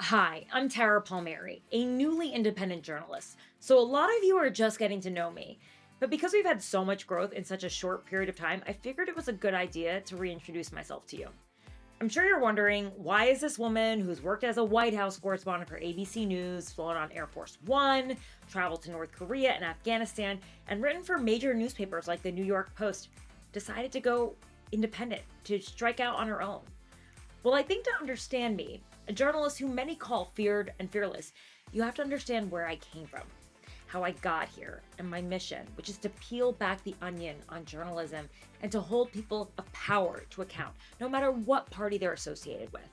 Hi, I'm Tara Palmeri, a newly independent journalist. So a lot of you are just getting to know me. But because we've had so much growth in such a short period of time, I figured it was a good idea to reintroduce myself to you. I'm sure you're wondering, why is this woman who's worked as a White House correspondent for ABC News, flown on Air Force One, traveled to North Korea and Afghanistan, and written for major newspapers like the New York Post, decided to go independent, to strike out on her own? Well, I think to understand me, a journalist who many call feared and fearless, you have to understand where I came from, how I got here, and my mission, which is to peel back the onion on journalism and to hold people of power to account, no matter what party they're associated with.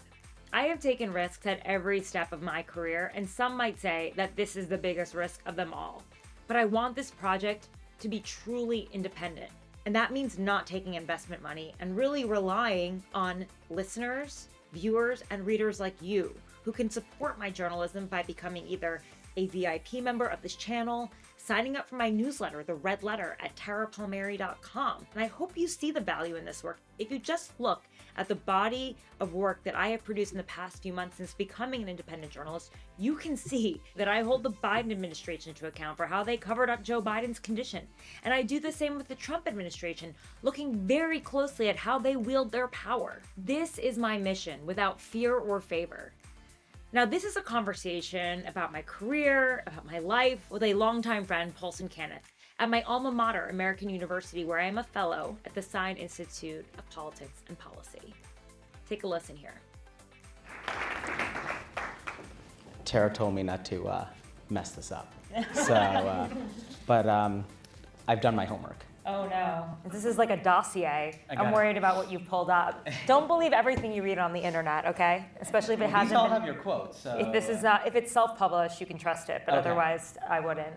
I have taken risks at every step of my career, and some might say that this is the biggest risk of them all. But I want this project to be truly independent. And that means not taking investment money and really relying on listeners, viewers, and readers like you who can support my journalism by becoming either a VIP member of this channel, signing up for my newsletter, The Red Letter, at tarapalmeri.com. And I hope you see the value in this work. If you just look at the body of work that I have produced in the past few months since becoming an independent journalist, you can see that I hold the Biden administration to account for how they covered up Joe Biden's condition. And I do the same with the Trump administration, looking very closely at how they wield their power. This is my mission, without fear or favor. Now, this is a conversation about my career, about my life, with a longtime friend, Paulson Kenneth, at my alma mater, American University, where I am a fellow at the Stein Institute of Politics and Policy. Take a listen here. Tara told me not to mess this up, but I've done my homework. Oh no, this is like a dossier. I'm worried about what you pulled up. Don't believe everything you read on the internet, okay? Especially if it hasn't These all been, have your quotes. So, if it's self-published, you can trust it, but Okay. otherwise I wouldn't.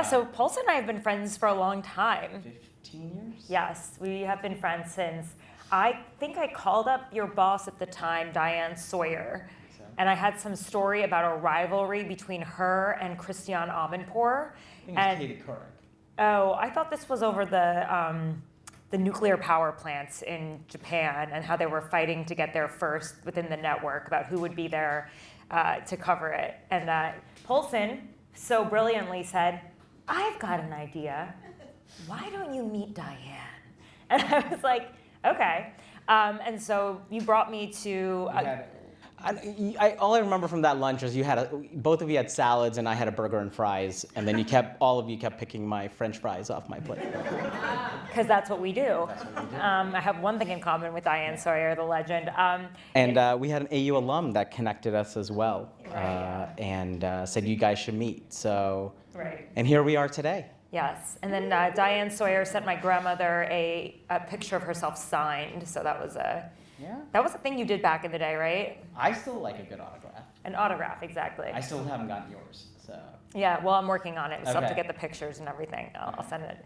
So Paulson and I have been friends for a long time. 15 years? Yes, we have been friends since, I think I called up your boss at the time, Diane Sawyer, and I had some story about a rivalry between her and Christiane Amanpour. I think it's Katie Couric. Oh, I thought this was over the nuclear power plants in Japan and how they were fighting to get there first within the network about who would be there to cover it. And Paulson so brilliantly said, "I've got an idea. Why don't you meet Diane?" And I was like, okay. And so you brought me to... all I remember from that lunch was both of you had salads and I had a burger and fries, and then all of you kept picking my French fries off my plate. Because that's what we do. That's what we do. I have one thing in common with Diane Sawyer, the legend. And we had an AU alum that connected us as well, Right. and said you guys should meet. So, Right. And here we are today. Yes, and then Diane Sawyer sent my grandmother a picture of herself signed, so that was a thing you did back in the day, right? I still like a good autograph. An autograph, exactly. I still haven't gotten yours, so. Yeah, well, I'm working on it. We still have to Okay. get the pictures and everything. I'll send it.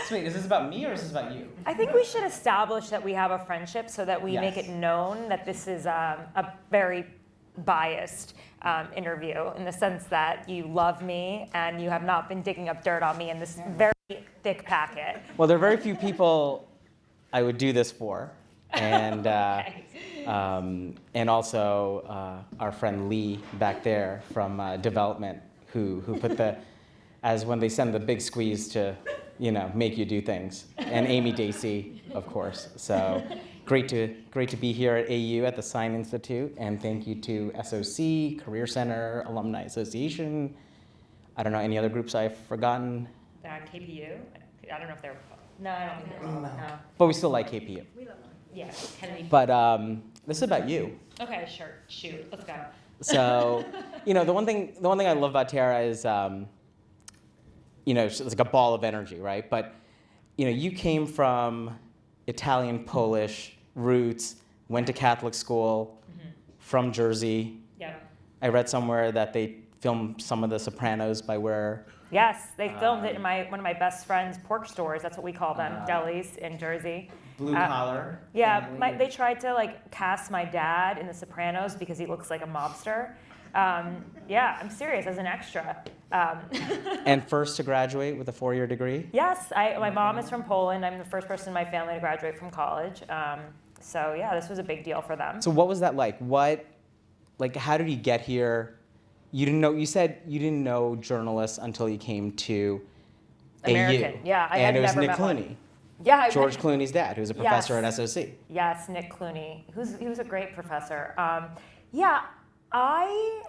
So wait, is this about me or is this about you? I think we should establish that we have a friendship so that we Yes. make it known that this is a very biased interview, in the sense that you love me and you have not been digging up dirt on me in this very thick packet. Well, there are very few people I would do this for. And and also our friend Lee back there from development, who put as when they send the big squeeze to, make you do things, and Amy Dacey, of course. So great to be here at AU at the Stein Institute, and thank you to SOC, Career Center, Alumni Association. I don't know any other groups I've forgotten. KPU. I don't know if they're. No, I don't think they're. No. But we still like KPU. We love them. Yeah, Kennedy. But this is about you. Okay, sure. Shoot, let's go. So, the one thing I love about Tara is, it's like a ball of energy, right? But, you came from Italian, Polish roots, went to Catholic school, from Jersey. Yeah. I read somewhere that they filmed some of The Sopranos by where. Yes, they filmed it in one of my best friend's pork stores. That's what we call them, delis in Jersey. Blue collar. Yeah, they tried to cast my dad in The Sopranos because he looks like a mobster. Yeah, I'm serious, as an extra. And first to graduate with a 4-year degree? Yes, my mom is from Poland. I'm the first person in my family to graduate from college. So yeah, this was a big deal for them. So what was that like? like, how did you get here? You said you didn't know journalists until you came to American. AU. Yeah, I and had it was never Nick met Clooney. one. Yeah, George Clooney's dad, who's a professor at SOC. Yes, Nick Clooney. He was a great professor. Yeah, I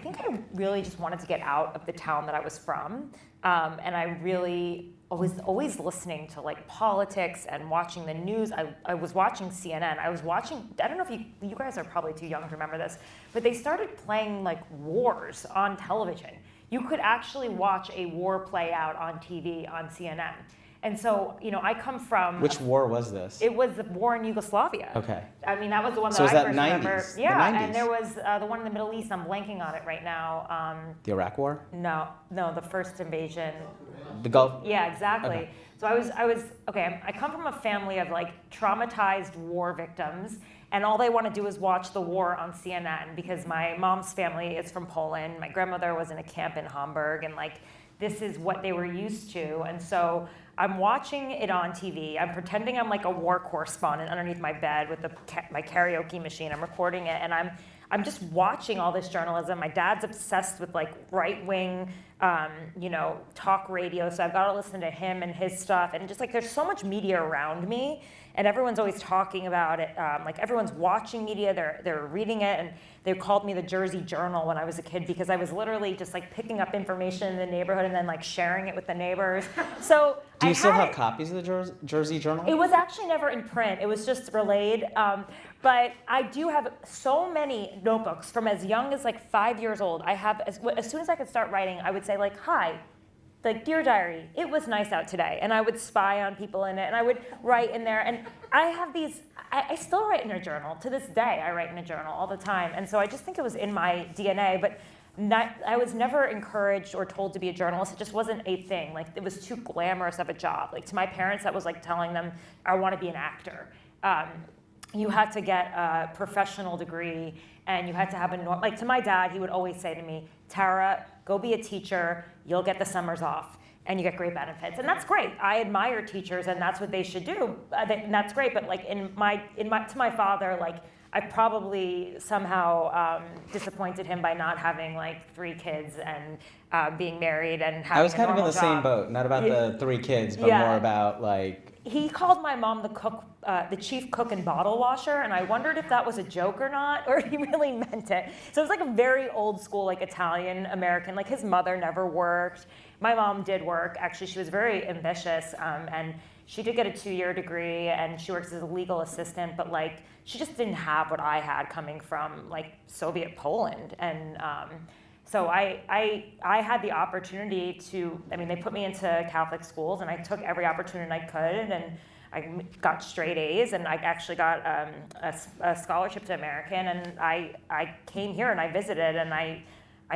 think I really just wanted to get out of the town that I was from. And I really was always listening to like politics and watching the news. I was watching CNN. I don't know if you guys are probably too young to remember this, but they started playing like wars on television. You could actually watch a war play out on TV on CNN. And so, I come from... Which war was this? It was the war in Yugoslavia. Okay. I mean, that was the one that So I is that first 90s? remember. The Yeah, 90s. and there was the one in the Middle East. I'm blanking on it right now. The Iraq War? No, the first invasion. The Gulf? Yeah, exactly. Okay. So I come from a family of like traumatized war victims, and all they want to do is watch the war on CNN because my mom's family is from Poland. My grandmother was in a camp in Hamburg, and like this is what they were used to. And so I'm watching it on TV. I'm pretending I'm like a war correspondent underneath my bed with my karaoke machine. I'm recording it, and I'm just watching all this journalism. My dad's obsessed with like right-wing, talk radio. So I've got to listen to him and his stuff. And just like there's so much media around me, and everyone's always talking about it. Like everyone's watching media, they're reading it, and they called me the Jersey Journal when I was a kid because I was literally just like picking up information in the neighborhood and then like sharing it with the neighbors. So Do you still have copies of the Jersey Journal? It was actually never in print. It was just relayed. But I do have so many notebooks from as young as like 5 years old. I have, as soon as I could start writing, I would say like, hi, like, dear diary, it was nice out today. And I would spy on people in it, and I would write in there. And I have these, I still write in a journal. To this day, I write in a journal all the time. And so I just think it was in my DNA. But I was never encouraged or told to be a journalist. It just wasn't a thing. Like, it was too glamorous of a job. Like, to my parents, that was like telling them, I want to be an actor. You had to get a professional degree, and you had to have like to my dad, he would always say to me, Tara, go be a teacher, you'll get the summers off, and you get great benefits. And that's great. I admire teachers, and that's what they should do. And that's great, but like to my father, like I probably somehow disappointed him by not having like 3 kids and being married and having I was kind of in the job. same boat, not about the 3 kids, but more about like... He called my mom the cook, the chief cook and bottle washer, and I wondered if that was a joke or not, or if he really meant it. So it was like a very old school, like Italian American. Like his mother never worked. My mom did work. Actually, she was very ambitious, and she did get a 2-year degree, and she works as a legal assistant. But like, she just didn't have what I had coming from like Soviet Poland, and. So I had the opportunity to, they put me into Catholic schools, and I took every opportunity I could, and I got straight A's, and I actually got a scholarship to American, and I came here and I visited, and I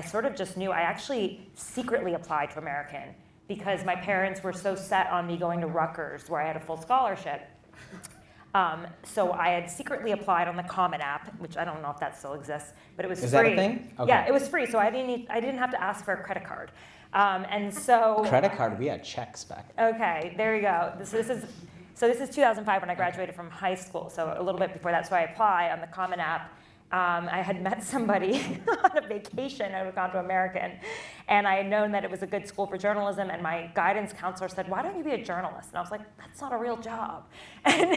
sort of just knew. I actually secretly applied to American because my parents were so set on me going to Rutgers, where I had a full scholarship. So I had secretly applied on the Common App, which I don't know if that still exists, but it was free. Is that a thing? Okay. Yeah, it was free, so I didn't have to ask for a credit card. And so credit card, we had checks back then. Okay, there you go. This is 2005 when I graduated from high school, so a little bit before that. So I applied on the Common App. I had met somebody on a vacation. I had gone to American, and I had known that it was a good school for journalism, and my guidance counselor said, why don't you be a journalist? And I was like, that's not a real job. And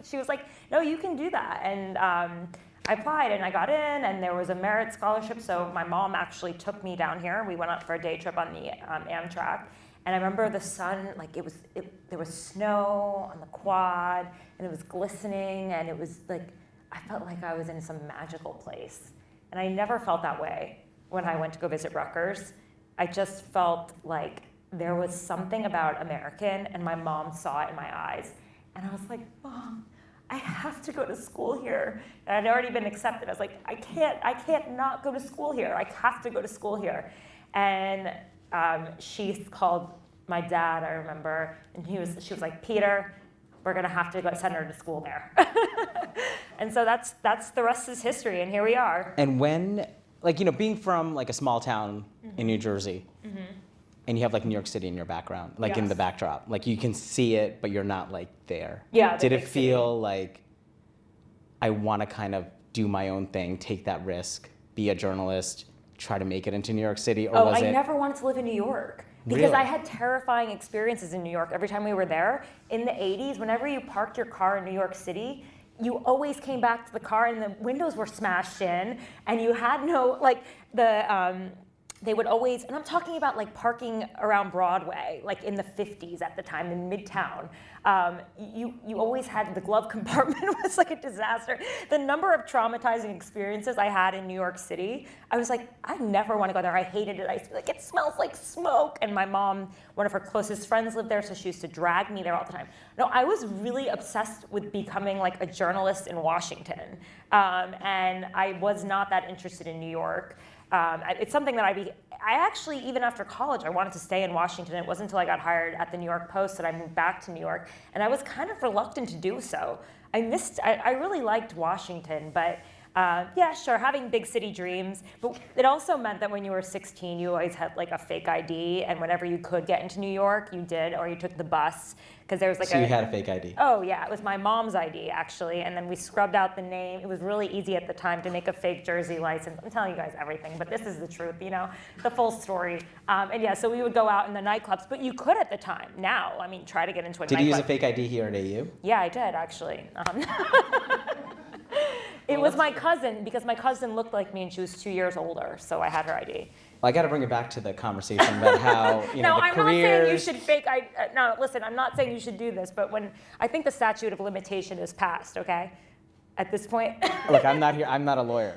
she was like, no, you can do that. And I applied, and I got in, and there was a merit scholarship, so my mom actually took me down here. We went out for a day trip on the Amtrak, and I remember the sun, like there was snow on the quad, and it was glistening, and it was like, I felt like I was in some magical place. And I never felt that way when I went to go visit Rutgers. I just felt like there was something about American, and my mom saw it in my eyes. And I was like, Mom, I have to go to school here. And I'd already been accepted. I was like, I can't not go to school here. I have to go to school here. And she called my dad, I remember, and she was like, Peter, we're gonna have to go send her to school there. And so that's the rest is history, and here we are. And when, being from like a small town in New Jersey, and you have like New York City in your background, like in the backdrop, like you can see it, but you're not like there. Yeah. Did it feel like I want to kind of do my own thing, take that risk, be a journalist, try to make it into New York City, or Oh, was I it? never wanted to live in New York because Really? I had terrifying experiences in New York every time we were there. In the 80s, whenever you parked your car in New York City, you always came back to the car and the windows were smashed in and you had no, like, they would always, and I'm talking about like parking around Broadway, like in the 50s at the time in Midtown. You always had, the glove compartment was like a disaster. The number of traumatizing experiences I had in New York City, I was like, I never want to go there. I hated it. I used to be like, it smells like smoke. And my mom, one of her closest friends lived there, so she used to drag me there all the time. No, I was really obsessed with becoming like a journalist in Washington. And I was not that interested in New York. It's something that I actually, even after college, I wanted to stay in Washington. It wasn't until I got hired at the New York Post that I moved back to New York, and I was kind of reluctant to do so. I really liked Washington, but yeah, sure, having big city dreams. But it also meant that when you were 16, you always had like a fake ID, and whenever you could get into New York, you did, or you took the bus, because there was like So you had a fake ID? Oh yeah, it was my mom's ID actually, and then we scrubbed out the name. It was really easy at the time to make a fake Jersey license. I'm telling you guys everything, but this is the truth, you know, the full story. And yeah, so we would go out in the nightclubs, but you could at the time. Now, I mean, try to get into a nightclub. Did you use a fake ID here at AU? Yeah, I did actually. It was my cousin, because my cousin looked like me and she was 2 years older, so I had her ID. Well, I got to bring it back to the conversation about how, you know, No, the I'm careers. not saying you should fake. No, listen, I'm not saying you should do this, but when I think the statute of limitation is passed, okay, at this point. Look, I'm not here. I'm not a lawyer.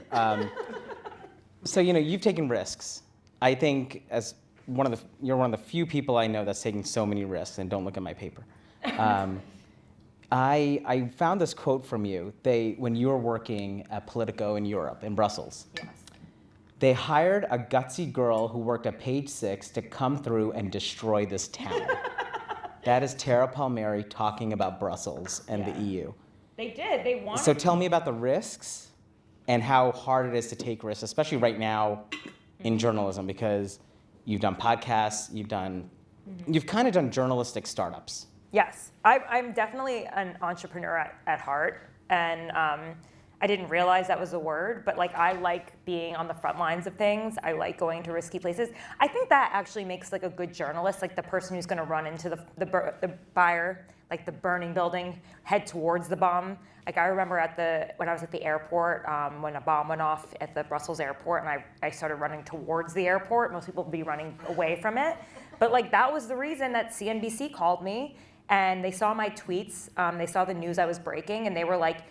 So you know, you've taken risks. I think as you're one of the few people I know that's taking so many risks. And don't look at my paper. I found this quote from you. When you were working at Politico in Europe, in Brussels. Yes. They hired a gutsy girl who worked at Page Six to come through and destroy this town. That is Tara Palmeri talking about Brussels and the EU. They did. They wanted. So tell me about the risks and how hard it is to take risks, especially right now in journalism, because you've done podcasts, you've kind of done journalistic startups. Yes, I'm definitely an entrepreneur at heart, and I didn't realize that was a word, but like I like being on the front lines of things. I like going to risky places. I think that actually makes like a good journalist, like the person who's going to run into the buyer, like the burning building, head towards the bomb. Like I remember when I was at the airport, when a bomb went off at the Brussels airport, and I started running towards the airport. Most people would be running away from it, but like that was the reason that CNBC called me, and they saw my tweets, they saw the news I was breaking, and they were like,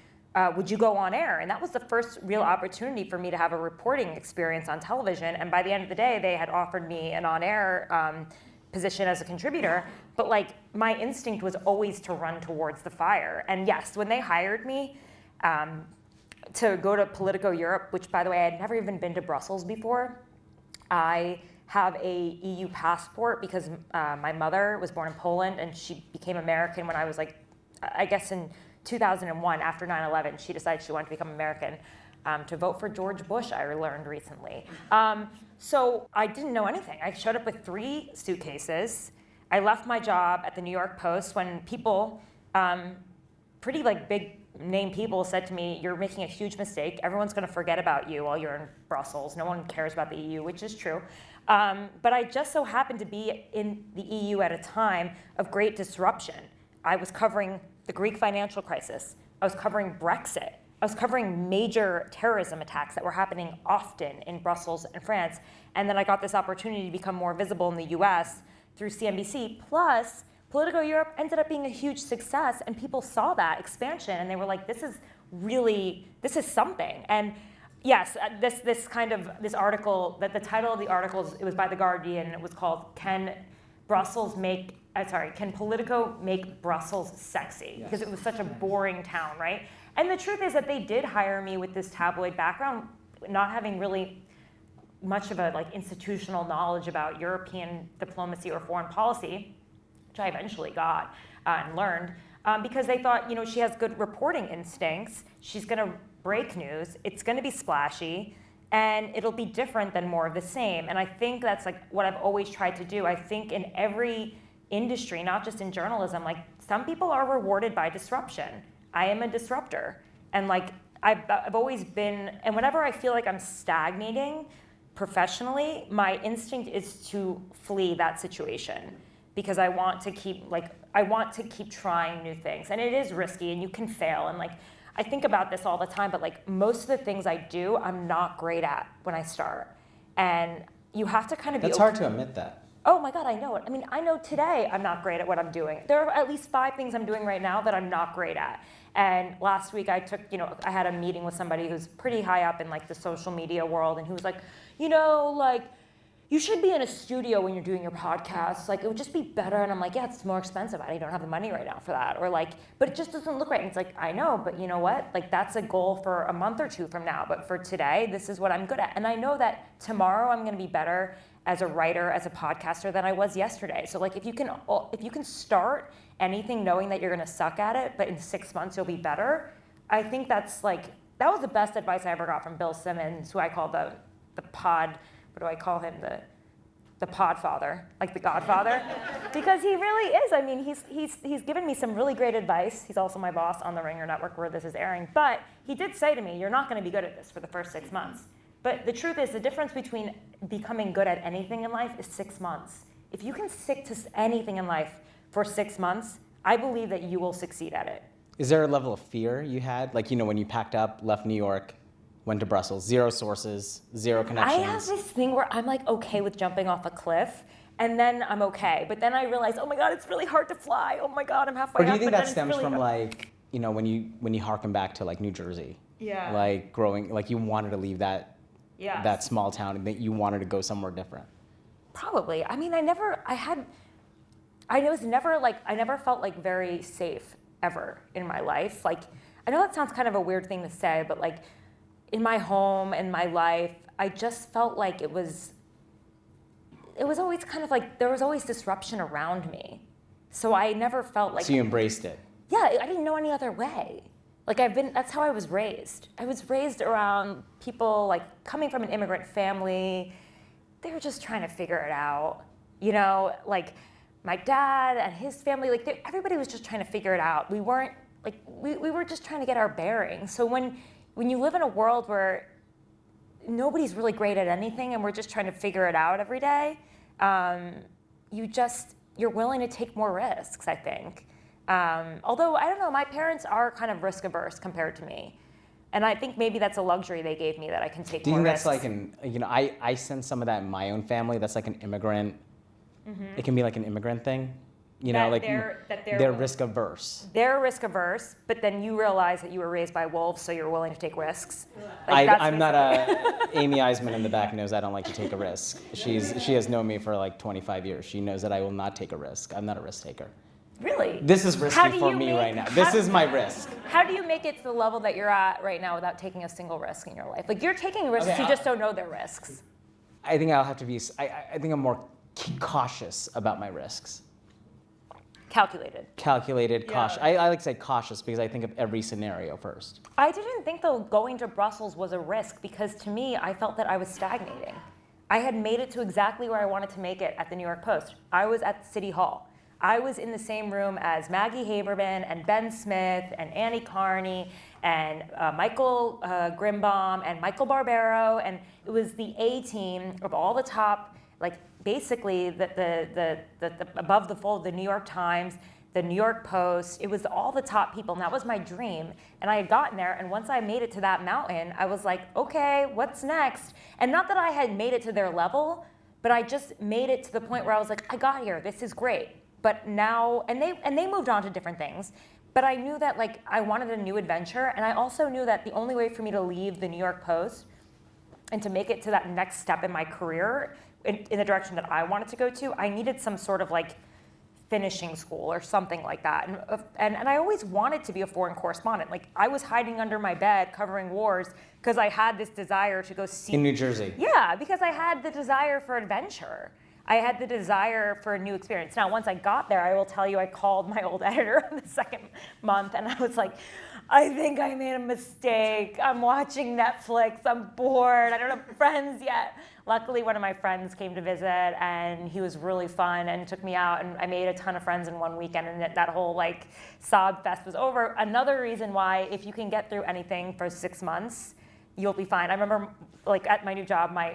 would you go on air? And that was the first real opportunity for me to have a reporting experience on television. And by the end of the day, they had offered me an on-air position as a contributor. But like my instinct was always to run towards the fire. And yes, when they hired me to go to Politico Europe, which by the way, I had never even been to Brussels before, I have a EU passport because my mother was born in Poland and she became American when I was like, I guess in 2001, after 9/11, she decided she wanted to become American to vote for George Bush, I learned recently. So I didn't know anything. I showed up with 3 suitcases. I left my job at the New York Post when people, pretty like big name people said to me, you're making a huge mistake. Everyone's gonna forget about you while you're in Brussels. No one cares about the EU, which is true. But I just so happened to be in the EU at a time of great disruption. I was covering the Greek financial crisis. I was covering Brexit. I was covering major terrorism attacks that were happening often in Brussels and France. And then I got this opportunity to become more visible in the US through CNBC. Plus, Politico Europe ended up being a huge success, and people saw that expansion and they were like, this is something. And yes, this article, that the title of the article, it was by The Guardian, it was called Can Politico make Brussels sexy? Yes. Because it was such a boring town, right? And the truth is that they did hire me with this tabloid background, not having really much of a like institutional knowledge about European diplomacy or foreign policy, which I eventually got and learned, because they thought, you know, she has good reporting instincts. She's going to break news. It's going to be splashy. And it'll be different than more of the same. And I think that's like what I've always tried to do. I think in every industry, not just in journalism, like some people are rewarded by disruption. I am a disruptor. And like I've always been, and whenever I feel like I'm stagnating professionally, my instinct is to flee that situation because I want to keep trying new things. And it is risky and you can fail. And like, I think about this all the time, but like most of the things I do, I'm not great at when I start. And you have to kind of be That's hard to admit that. Oh my God, I know it. I mean, I know today I'm not great at what I'm doing. There are at least 5 things I'm doing right now that I'm not great at. And last week I had a meeting with somebody who's pretty high up in like the social media world, and he was like, you should be in a studio when you're doing your podcast. Like, it would just be better. And I'm like, yeah, it's more expensive. I don't have the money right now for that. Or like, but it just doesn't look right. And it's like, I know, but you know what? Like, that's a goal for a month or 2 from now. But for today, this is what I'm good at. And I know that tomorrow I'm going to be better as a writer, as a podcaster than I was yesterday. So like, if you can start anything knowing that you're going to suck at it, but in 6 months you'll be better, I think that was the best advice I ever got from Bill Simmons, who I call the pod, what do I call him? The podfather, like the Godfather, because he really is. I mean, he's given me some really great advice. He's also my boss on the Ringer Network where this is airing. But he did say to me, you're not going to be good at this for the first 6 months. But the truth is, the difference between becoming good at anything in life is 6 months. If you can stick to anything in life for 6 months, I believe that you will succeed at it. Is there a level of fear you had? Like, when you packed up, left New York, went to Brussels, 0 sources, 0 connections. I have this thing where I'm like okay with jumping off a cliff, and then I'm okay. But then I realize, oh my God, it's really hard to fly. Oh my God, I'm halfway up. Or do you think but that stems from like, when you harken back to like New Jersey? Yeah. Like growing, like you wanted to leave that Yes. that small town and that you wanted to go somewhere different? Probably. I mean, I never felt like very safe ever in my life. Like, I know that sounds kind of a weird thing to say, but like in my home and my life, I just felt like it was always kind of like there was always disruption around me. So I never felt like. So you embraced it. Yeah, I didn't know any other way. Like that's how I was raised. I was raised around people like coming from an immigrant family. They were just trying to figure it out. Like my dad and his family, like everybody was just trying to figure it out. We weren't like, we were just trying to get our bearings. So when you live in a world where nobody's really great at anything and we're just trying to figure it out every day, you're willing to take more risks, I think. Although, I don't know, my parents are kind of risk averse compared to me. And I think maybe that's a luxury they gave me that I can take more risks. Do you think that's like I sense some of that in my own family. That's like an immigrant, it can be like an immigrant thing. They're risk averse. They're risk averse, but then you realize that you were raised by wolves, so you're willing to take risks. I'm not Amy Eisman in the back knows I don't like to take a risk. She has known me for like 25 years. She knows that I will not take a risk. I'm not a risk taker. Really? This is risky for me right now. This is my risk. How do you make it to the level that you're at right now without taking a single risk in your life? Like, you're taking risks, you just don't know they're risks. I think I'll have to be, I think I'm more cautious about my risks. Calculated, cautious. I like to say cautious because I think of every scenario first. I didn't think, though, going to Brussels was a risk because, to me, I felt that I was stagnating. I had made it to exactly where I wanted to make it at the New York Post. I was at City Hall. I was in the same room as Maggie Haberman and Ben Smith and Annie Carney and Michael Grimbaum and Michael Barbero, and it was the A team of all the top, like basically the above the fold, the New York Times, the New York Post. It was all the top people, and that was my dream. And I had gotten there, and once I made it to that mountain, I was like, okay, what's next? And not that I had made it to their level, but I just made it to the point where I was like, I got here. This is great. But now, and they moved on to different things, but I knew that like I wanted a new adventure, and I also knew that the only way for me to leave the New York Post and to make it to that next step in my career in the direction that I wanted to go to, I needed some sort of like finishing school or something like that. And I always wanted to be a foreign correspondent. Like, I was hiding under my bed covering wars because I had this desire to go see. In New Jersey. Yeah, because I had the desire for adventure. I had the desire for a new experience. Now, once I got there, I will tell you, I called my old editor on the second month, and I was like, I think I made a mistake. I'm watching Netflix. I'm bored. I don't have friends yet. Luckily, one of my friends came to visit, and he was really fun and took me out, and I made a ton of friends in one weekend, and that whole like sob fest was over. Another reason why, if you can get through anything for 6 months, you'll be fine. I remember, like at my new job, my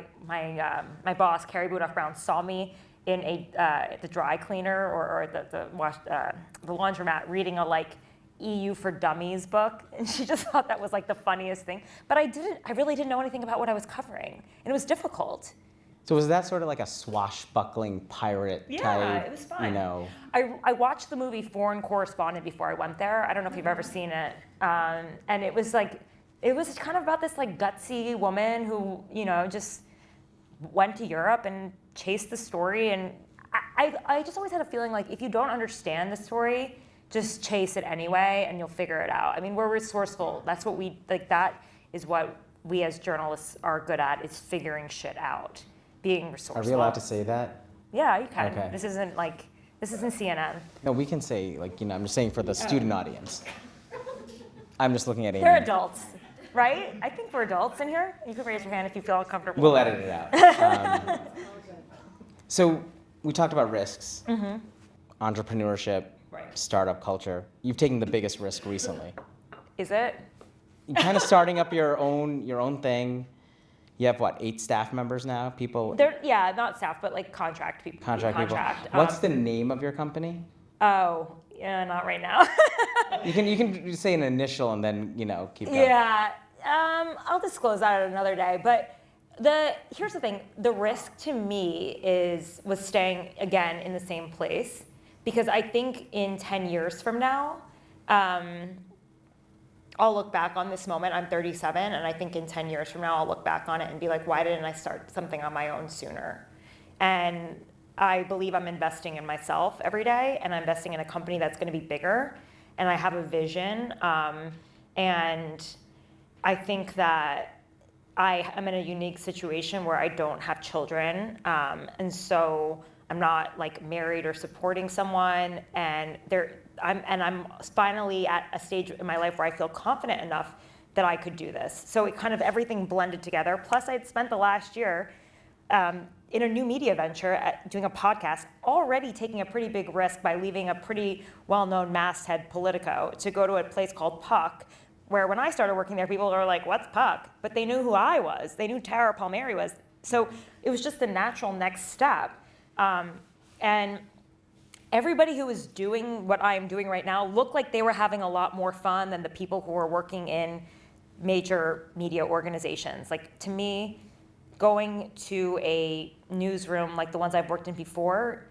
boss, Carrie Budoff Brown, saw me in the dry cleaner or the laundromat reading a like EU for Dummies book, and she just thought that was like the funniest thing. But I really didn't know anything about what I was covering, and it was difficult. So was that sort of like a swashbuckling pirate type? Yeah, it was fun. You know. I watched the movie Foreign Correspondent before I went there. I don't know if you've ever seen it, and it was kind of about this like gutsy woman who just went to Europe and chased the story. And I just always had a feeling like if you don't understand the story, just chase it anyway and you'll figure it out. I mean, we're resourceful. That's what that is what we as journalists are good at, is figuring shit out, being resourceful. Are we allowed to say that? Yeah, you can. Okay. This isn't CNN. No, we can say, like, I'm just saying for the student audience. I'm just looking at Amy. They're adults, right? I think we're adults in here. You can raise your hand if you feel uncomfortable. We'll edit it out. So we talked about risks, entrepreneurship, startup culture. You've taken the biggest risk recently. Is it? You're kind of starting up your own thing. You have what, 8 staff members now? People. Yeah, not staff, but like contract people. Contract people. What's the name of your company? Oh, yeah, not right now. You can say an initial and then keep going. Yeah, I'll disclose that another day. But here's the thing: the risk to me was staying again in the same place, because I think in 10 years from now, I'll look back on this moment. I'm 37, and I think in 10 years from now, I'll look back on it and be like, why didn't I start something on my own sooner? And I believe I'm investing in myself every day, and I'm investing in a company that's going to be bigger, and I have a vision. And I think that I am in a unique situation where I don't have children, and so I'm not like married or supporting someone, and I'm finally at a stage in my life where I feel confident enough that I could do this. So it kind of everything blended together. Plus, I had spent the last year in a new media venture doing a podcast, already taking a pretty big risk by leaving a pretty well-known masthead Politico to go to a place called Puck, where when I started working there, people were like, what's Puck? But they knew who I was. They knew Tara Palmeri was. So it was just the natural next step. And everybody who was doing what I'm doing right now looked like they were having a lot more fun than the people who were working in major media organizations. Like, to me, going to a newsroom like the ones I've worked in before,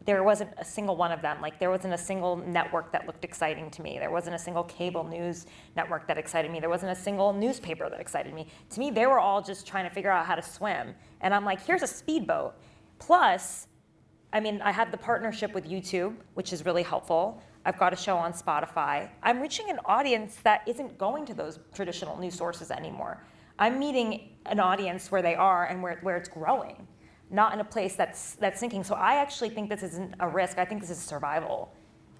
there wasn't a single one of them. Like, there wasn't a single network that looked exciting to me. There wasn't a single cable news network that excited me. There wasn't a single newspaper that excited me. To me, they were all just trying to figure out how to swim. And I'm like, here's a speedboat. Plus, I mean, I have the partnership with YouTube, which is really helpful. I've got a show on Spotify. I'm reaching an audience that isn't going to those traditional news sources anymore. I'm meeting an audience where they are and where it's growing, not in a place that's sinking. So I actually think this isn't a risk. I think this is survival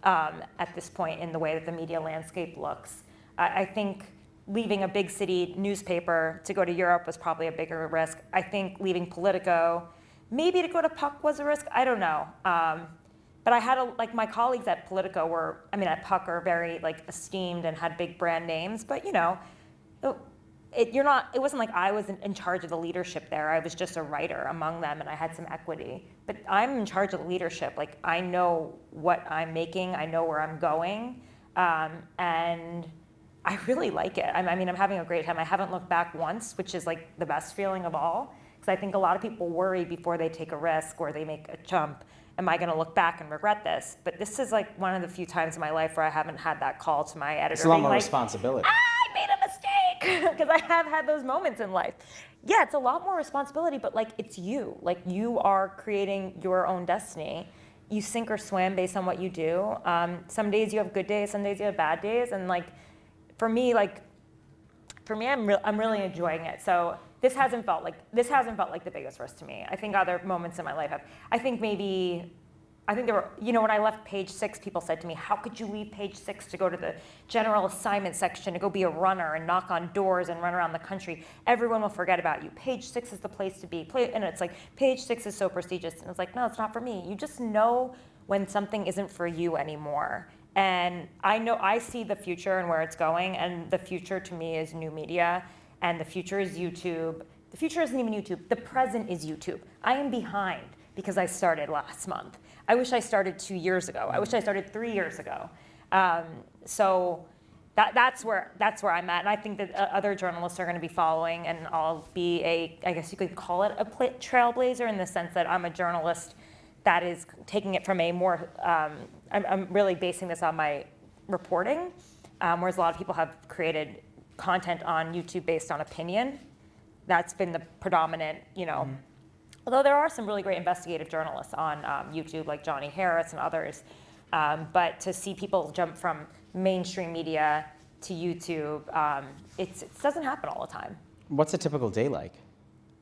at this point in the way that the media landscape looks. I think leaving a big city newspaper to go to Europe was probably a bigger risk. I think leaving Politico, maybe to go to Puck was a risk. I don't know. But I had my colleagues at Politico at Puck are very esteemed and had big brand names. But it wasn't like I was in charge of the leadership there. I was just a writer among them, and I had some equity. But I'm in charge of the leadership. Like, I know what I'm making. I know where I'm going, and I really like it. I'm having a great time. I haven't looked back once, which is the best feeling of all. Because I think a lot of people worry before they take a risk or they make a jump. Am I going to look back and regret this? But this is one of the few times in my life where I haven't had that call to my editor. It's a lot more responsibility. I made a mistake, because I have had those moments in life. Yeah, it's a lot more responsibility, but it's you. You are creating your own destiny. You sink or swim based on what you do. Some days you have good days, some days you have bad days, and for me, I'm really enjoying it. So this hasn't felt like the biggest risk to me. I think other moments in my life have. I think maybe I think there were, when I left Page Six, people said to me, how could you leave Page Six to go to the general assignment section, to go be a runner and knock on doors and run around the country? Everyone will forget about you. Page Six is the place to be. And it's like, Page Six is so prestigious. And it's like, no, it's not for me. You just know when something isn't for you anymore. And I see the future and where it's going. And the future to me is new media. And the future is YouTube. The future isn't even YouTube. The present is YouTube. I am behind because I started last month. I wish I started 2 years ago. I wish I started 3 years ago. So that's where I'm at. And I think that other journalists are going to be following, and I'll be I guess you could call it a trailblazer, in the sense that I'm a journalist that is taking it from a more, I'm really basing this on my reporting, whereas a lot of people have created content on YouTube based on opinion. That's been the predominant, although there are some really great investigative journalists on YouTube, like Johnny Harris and others. But to see people jump from mainstream media to YouTube, it doesn't happen all the time. What's a typical day like?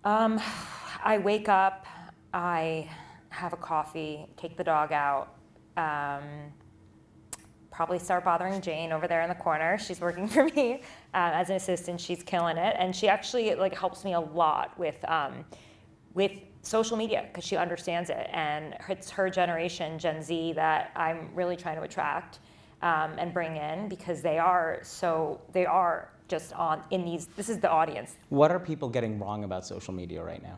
I wake up, I have a coffee, take the dog out, probably start bothering Jane over there in the corner. She's working for me as an assistant. She's killing it, and she actually helps me a lot with social media, because she understands it, and it's her generation, Gen Z, that I'm really trying to attract and bring in, because they are just this is the audience. What are people getting wrong about social media right now?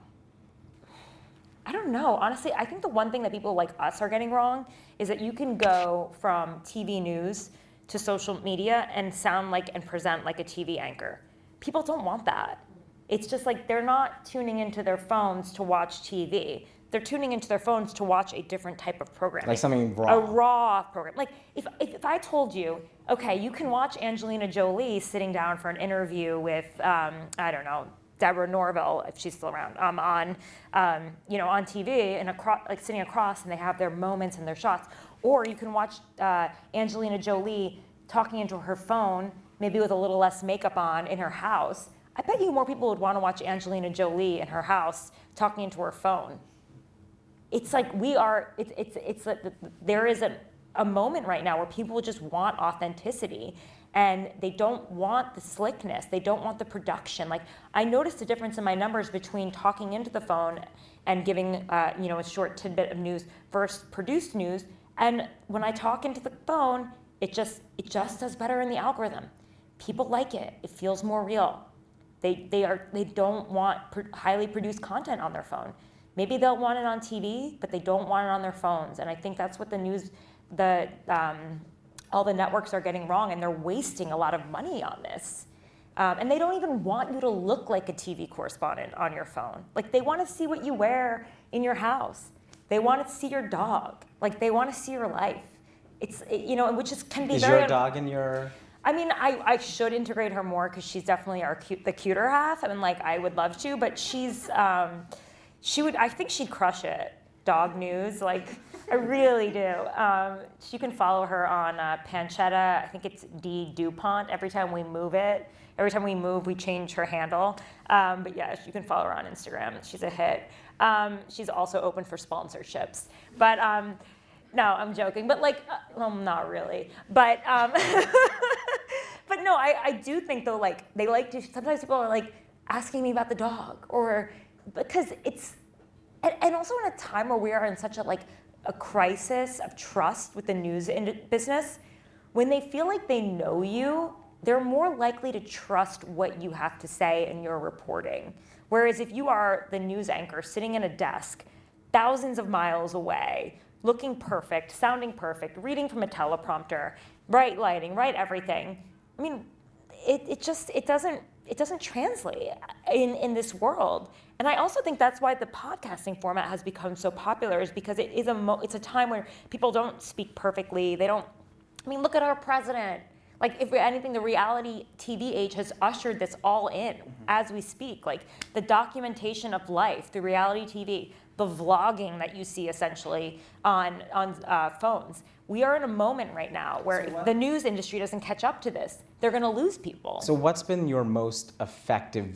I don't know. Honestly, I think the one thing that people like us are getting wrong is that you can go from TV news to social media and sound like and present like a TV anchor. People don't want that. It's just like they're not tuning into their phones to watch TV. They're tuning into their phones to watch a different type of program. Like something raw. A raw program. Like if I told you, okay, you can watch Angelina Jolie sitting down for an interview with, I don't know, Deborah Norville, if she's still around, on TV and sitting across, and they have their moments and their shots. Or you can watch Angelina Jolie talking into her phone, maybe with a little less makeup on, in her house. I bet you more people would want to watch Angelina Jolie in her house talking into her phone. It's like there is a moment right now where people just want authenticity, and they don't want the slickness. They don't want the production. Like, I noticed a difference in my numbers between talking into the phone and giving a short tidbit of news versus produced news. And when I talk into the phone, it just does better in the algorithm. People like it. It feels more real. They don't want highly produced content on their phone. Maybe they'll want it on TV, but they don't want it on their phones. And I think that's what all the networks are getting wrong, and they're wasting a lot of money on this. And they don't even want you to look like a TV correspondent on your phone. Like, they want to see what you wear in your house. They want to see your dog. Like, they want to see your life. It's, which can be Is very... your dog in your... I mean, I should integrate her more, because she's definitely the cuter half. I mean, I would love to, but I think she'd crush it. Dog news, I really do. You can follow her on Pancetta. I think it's D DuPont. Every time we move, we change her handle. But yeah, you can follow her on Instagram. She's a hit. She's also open for sponsorships. But no, I'm joking. But not really. But but no, I do think though, they like to. Sometimes people are asking me about the dog, or because it's, and also in a time where we are in such a crisis of trust with the news business, when they feel like they know you, they're more likely to trust what you have to say in your reporting. Whereas if you are the news anchor sitting in a desk, thousands of miles away, looking perfect, sounding perfect, reading from a teleprompter, bright lighting, right everything, I mean, it doesn't translate in this world. And I also think that's why the podcasting format has become so popular, is because it's a time where people don't speak perfectly. Look at our president. If anything, the reality TV age has ushered this all in as we speak. The documentation of life, the reality TV, the vlogging that you see essentially on phones. We are in a moment right now where the news industry doesn't catch up to this. They're going to lose people. So what's been your most effective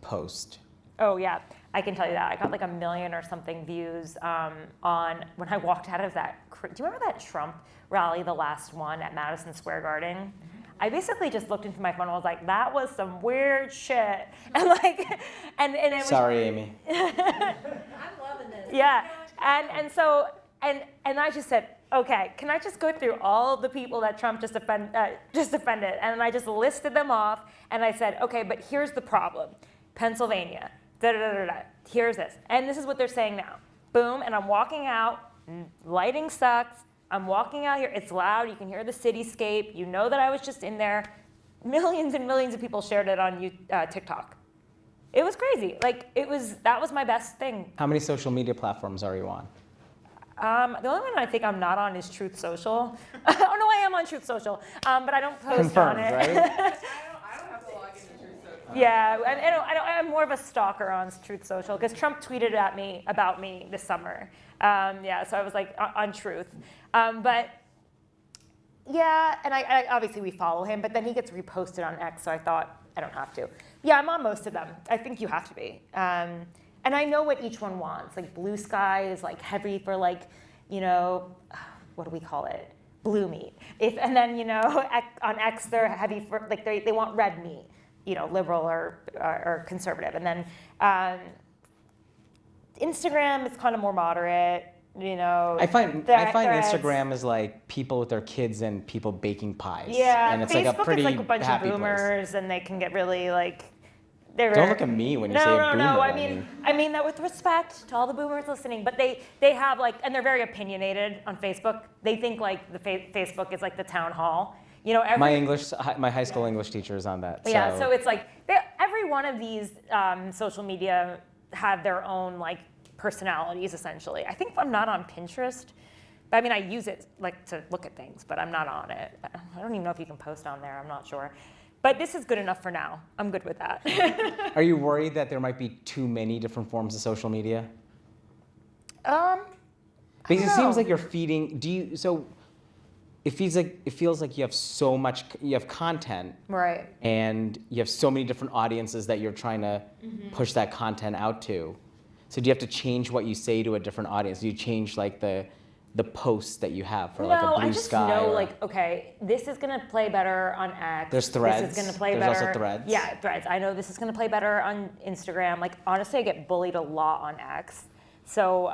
post? Oh yeah, I can tell you that. I got like 1 million or something views on when I walked out of that. Do you remember that Trump rally, the last one at Madison Square Garden? I basically just looked into my phone and was like, that was some weird shit. And like, and it was. Sorry, Amy. I'm loving this. Yeah, and so I just said, okay, can I just go through all the people that Trump just offended? And I just listed them off, and I said, okay, but here's the problem. Pennsylvania, da-da-da-da-da, here's this. And this is what they're saying now. Boom, and I'm walking out, lighting sucks, I'm walking out here, it's loud, you can hear the cityscape, you know that I was just in there. Millions and millions of people shared it on TikTok. It was crazy. Like, that was my best thing. How many social media platforms are you on? The only one I think I'm not on is Truth Social. Oh no, I am on Truth Social, but I don't post Confirmed, on it. right? I don't have to log into Truth Social. Yeah, and I'm more of a stalker on Truth Social because Trump tweeted at me about me this summer. Yeah, so I was like on Truth, but yeah, and I obviously we follow him, but then he gets reposted on X, so I thought I don't have to. Yeah, I'm on most of them. I think you have to be. And I know what each one wants. Like Blue Sky is like heavy for like, you know, what do we call it? Blue meat. And then, you know, on X they're heavy for like they want red meat, you know, liberal or conservative. And then Instagram is kind of more moderate, you know. I find Threads. Instagram is like people with their kids and people baking pies. Yeah, and it's Facebook like a pretty is like a bunch of happy boomers, and they can get really like. Don't look at me when you say boomer. No. I mean that with respect to all the boomers listening. But they have like, and they're very opinionated on Facebook. They think like the Facebook is like the town hall. You know, my high school English teacher is on that. Yeah, so it's like every one of these social media have their own like personalities essentially. I think I'm not on Pinterest. But I mean, I use it like to look at things, but I'm not on it. I don't even know if you can post on there. I'm not sure. But this is good enough for now. I'm good with that. Are you worried that there might be too many different forms of social media? Because it seems like you're feeding. So it feels like you have so much. You have content, right? And you have so many different audiences that you're trying to push that content out to. So do you have to change what you say to a different audience? Do you change like the posts that you have for like a Blue Sky? No, I just know like, okay, this is gonna play better on X. There's Threads. This is gonna play There's better. also Threads. Yeah, Threads. I know this is gonna play better on Instagram. Like honestly, I get bullied a lot on X. So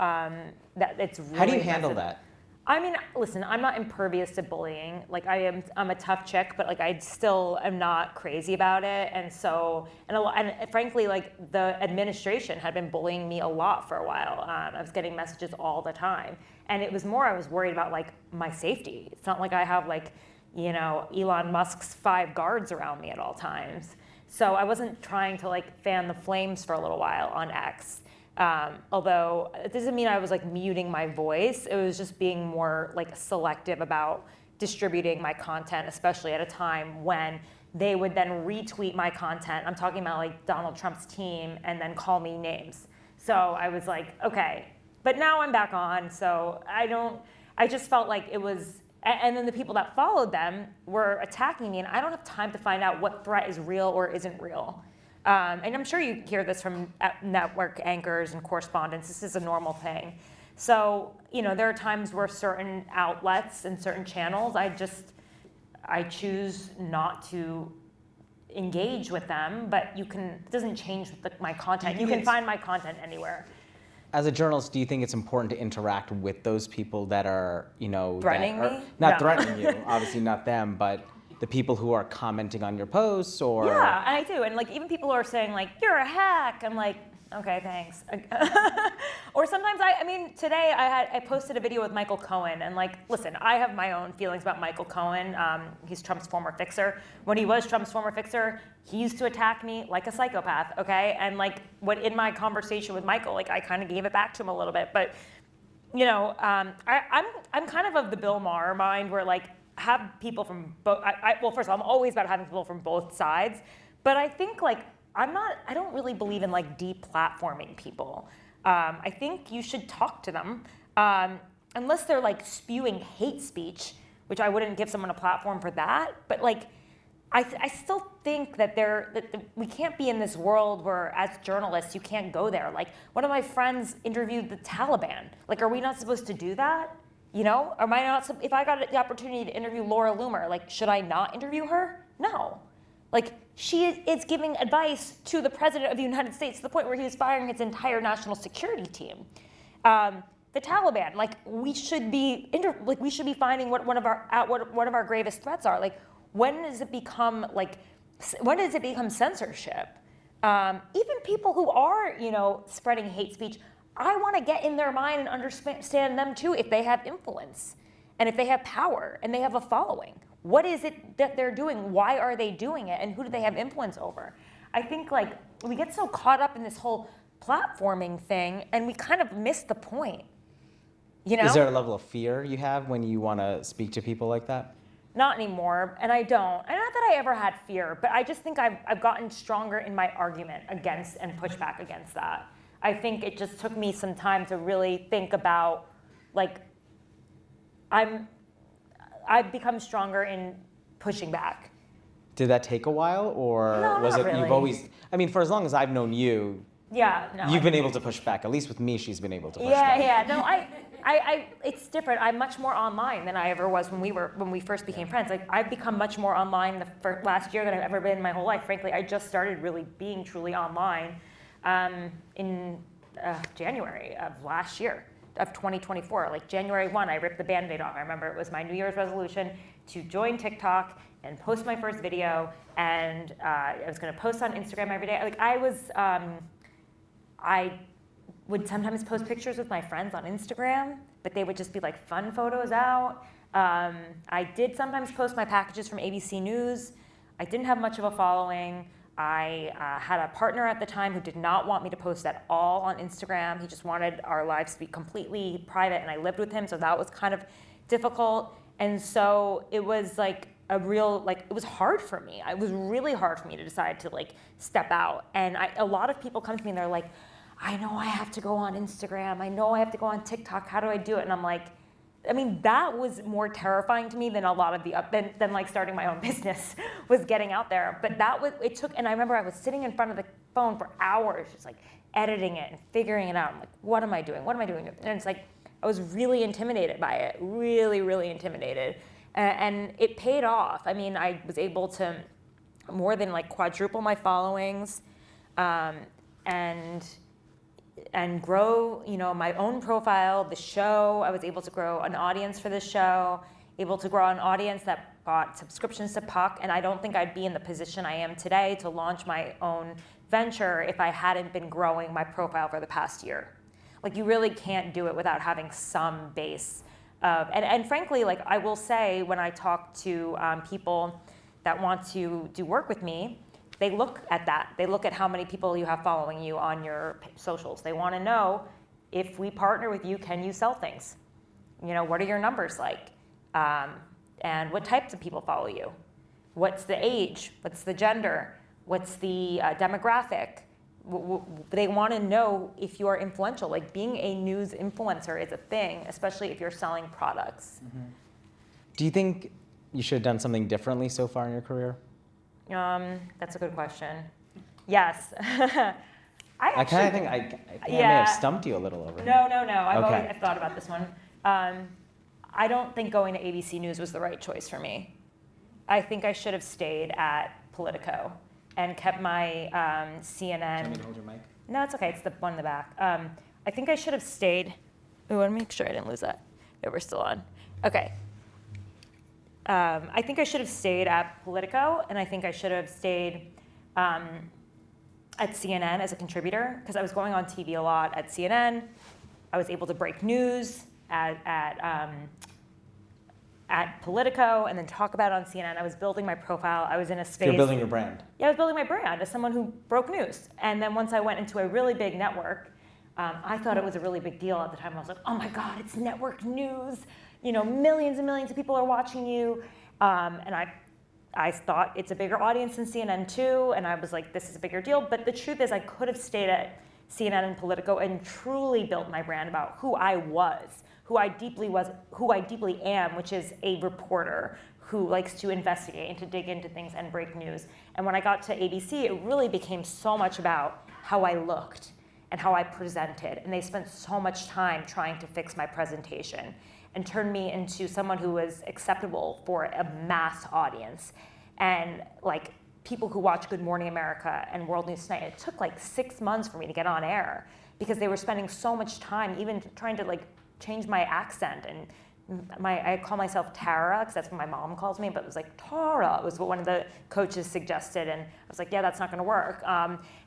that it's really. How do you handle that? I mean, listen, I'm not impervious to bullying. Like I'm a tough chick, but like I still am not crazy about it. And so, and frankly, like the administration had been bullying me a lot for a while. I was getting messages all the time. And it was more, I was worried about like my safety. It's not like I have like, you know, Elon Musk's 5 guards around me at all times. So I wasn't trying to like fan the flames for a little while on X. Although it doesn't mean I was like muting my voice. It was just being more like selective about distributing my content, especially at a time when they would then retweet my content. I'm talking about like Donald Trump's team and then call me names. So I was like, okay. But now I'm back on, so I just felt like it was, and then the people that followed them were attacking me, and I don't have time to find out what threat is real or isn't real. And I'm sure you hear this from network anchors and correspondents. This is a normal thing. So, you know, there are times where certain outlets and certain channels, I choose not to engage with them, but it doesn't change my content. You can find my content anywhere. As a journalist, do you think it's important to interact with those people that are, you know, threatening me? Not threatening you, obviously not them, but the people who are commenting on your posts or... Yeah, I do. And like even people who are saying like, you're a hack. I'm like, okay, thanks. Or sometimes I mean, today I posted a video with Michael Cohen and like, listen, I have my own feelings about Michael Cohen. He's Trump's former fixer. When he was Trump's former fixer, he used to attack me like a psychopath, okay? And like in my conversation with Michael, like I kind of gave it back to him a little bit. But, you know, I'm kind of the Bill Maher mind where like, have people from both, well, first of all, I'm always about having people from both sides, but I think like, I don't really believe in like deplatforming people. I think you should talk to them, unless they're like spewing hate speech, which I wouldn't give someone a platform for that, but like, I still think that we can't be in this world where, as journalists, you can't go there. Like, one of my friends interviewed the Taliban. Like, are we not supposed to do that? You know, am I not? If I got the opportunity to interview Laura Loomer, like, should I not interview her? No. Like, she is giving advice to the president of the United States to the point where he was firing his entire national security team. The Taliban, like, we should be finding what one of our gravest threats are. Like, when does it become censorship? Even people who are, spreading hate speech, I want to get in their mind and understand them too if they have influence and if they have power and they have a following. What is it that they're doing? Why are they doing it? And who do they have influence over? I think, like, we get so caught up in this whole platforming thing and we kind of miss the point. You know? Is there a level of fear you have when you want to speak to people like that? Not anymore, and I don't. And not that I ever had fear, but I just think I've gotten stronger in my argument against and push back against that. I think it just took me some time to really think about, like, I've become stronger in pushing back. Did that take a while, or No, was not it really. you've always? I mean, for as long as I've known you, Yeah, no. you've been able to push back. At least with me, she's been able to push Yeah, back. yeah. No, I it's different. I'm much more online than I ever was when we first became friends. Like, I've become much more online the last year than I've ever been in my whole life. Frankly, I just started really being truly online in January of last year, of 2024. Like, January 1, I ripped the Band-Aid off. I remember it was my New Year's resolution to join TikTok and post my first video, and I was going to post on Instagram every day. Like, I would sometimes post pictures with my friends on Instagram, but they would just be like fun photos out. I did sometimes post my packages from ABC News. I didn't have much of a following. I had a partner at the time who did not want me to post at all on Instagram. He just wanted our lives to be completely private, and I lived with him, so that was kind of difficult. And so it was like it was hard for me. It was really hard for me to decide to, like, step out. And a lot of people come to me and they're like, I know I have to go on Instagram. I know I have to go on TikTok. How do I do it? And I'm like, I mean, that was more terrifying to me than a lot of than like starting my own business was getting out there. But and I remember I was sitting in front of the phone for hours, just like editing it and figuring it out. I'm like, what am I doing? What am I doing? And it's like, I was really intimidated by it, really, really intimidated. And it paid off. I mean, I was able to more than like quadruple my followings, and grow, my own profile, the show. I was able to grow an audience for the show, able to grow an audience that bought subscriptions to Puck, and I don't think I'd be in the position I am today to launch my own venture if I hadn't been growing my profile for the past year. Like, you really can't do it without having some base of, and frankly, like, I will say, when I talk to people that want to do work with me, they look at that. They look at how many people you have following you on your socials. They want to know, if we partner with you, can you sell things? What are your numbers like? And what types of people follow you? What's the age? What's the gender? What's the demographic? They want to know if you are influential. Like, being a news influencer is a thing, especially if you're selling products. Mm-hmm. Do you think you should have done something differently so far in your career? That's a good question. Yes. I kind of think I may have stumped you a little over here. No. I've thought about this one. I don't think going to ABC News was the right choice for me. I think I should have stayed at Politico and kept my CNN. Do you want me to hold your mic? No, it's okay. It's the one in the back. I think I should have stayed. Ooh, let me make sure I didn't lose that. Yeah, we're still on. Okay. I think I should have stayed at Politico, and I think I should have stayed at CNN as a contributor, because I was going on TV a lot at CNN. I was able to break news at Politico and then talk about it on CNN. I was building my profile. I was in a space. You're building your brand. Yeah, I was building my brand as someone who broke news. And then once I went into a really big network, I thought it was a really big deal at the time. I was like, oh my God, it's network news. Millions and millions of people are watching you. And I thought it's a bigger audience than CNN too. And I was like, this is a bigger deal. But the truth is, I could have stayed at CNN and Politico and truly built my brand about who I was, who I deeply am, which is a reporter who likes to investigate and to dig into things and break news. And when I got to ABC, it really became so much about how I looked and how I presented. And they spent so much time trying to fix my presentation and turned me into someone who was acceptable for a mass audience. And like people who watch Good Morning America and World News Tonight, it took like 6 months for me to get on air because they were spending so much time even trying to like change my accent. And I call myself Tara because that's what my mom calls me, but it was like Tara was what one of the coaches suggested, and I was like, yeah, that's not going to work.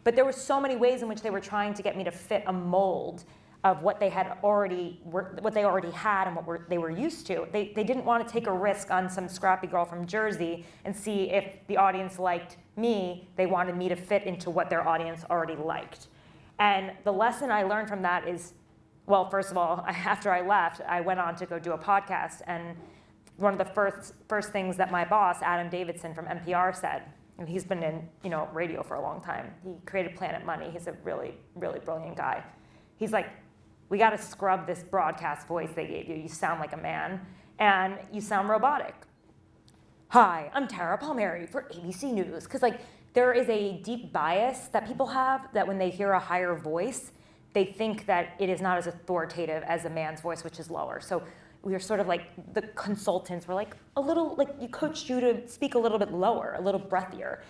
But there were so many ways in which they were trying to get me to fit a mold of what they already had and what they were used to. They didn't want to take a risk on some scrappy girl from Jersey and see if the audience liked me. They wanted me to fit into what their audience already liked. And the lesson I learned from that is, well, first of all, after I left, I went on to go do a podcast, and one of the first things that my boss, Adam Davidson from NPR, said, and he's been in radio for a long time. He created Planet Money. He's a really, really brilliant guy. He's like, we got to scrub this broadcast voice they gave you. You sound like a man, and you sound robotic. Hi, I'm Tara Palmeri for ABC News. Because like there is a deep bias that people have that when they hear a higher voice, they think that it is not as authoritative as a man's voice, which is lower. So we were sort of like, the consultants were like, a little, like you coached you to speak a little bit lower, a little breathier.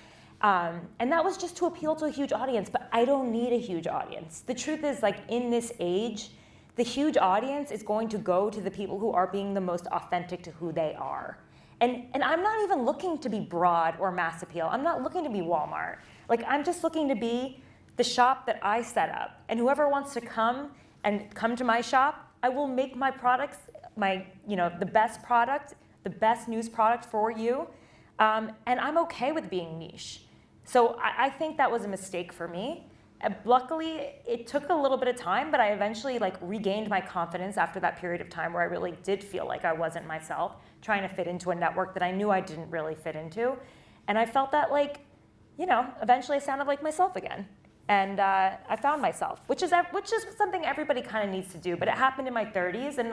And that was just to appeal to a huge audience, but I don't need a huge audience. The truth is, like in this age, the huge audience is going to go to the people who are being the most authentic to who they are. And I'm not even looking to be broad or mass appeal. I'm not looking to be Walmart. Like I'm just looking to be the shop that I set up. And whoever wants to come to my shop, I will make my products, the best product, the best news product for you. And I'm okay with being niche. So I think that was a mistake for me. Luckily, it took a little bit of time, but I eventually regained my confidence after that period of time where I really did feel like I wasn't myself, trying to fit into a network that I knew I didn't really fit into. And I felt that eventually I sounded like myself again. And I found myself, which is something everybody kind of needs to do. But it happened in my 30s, and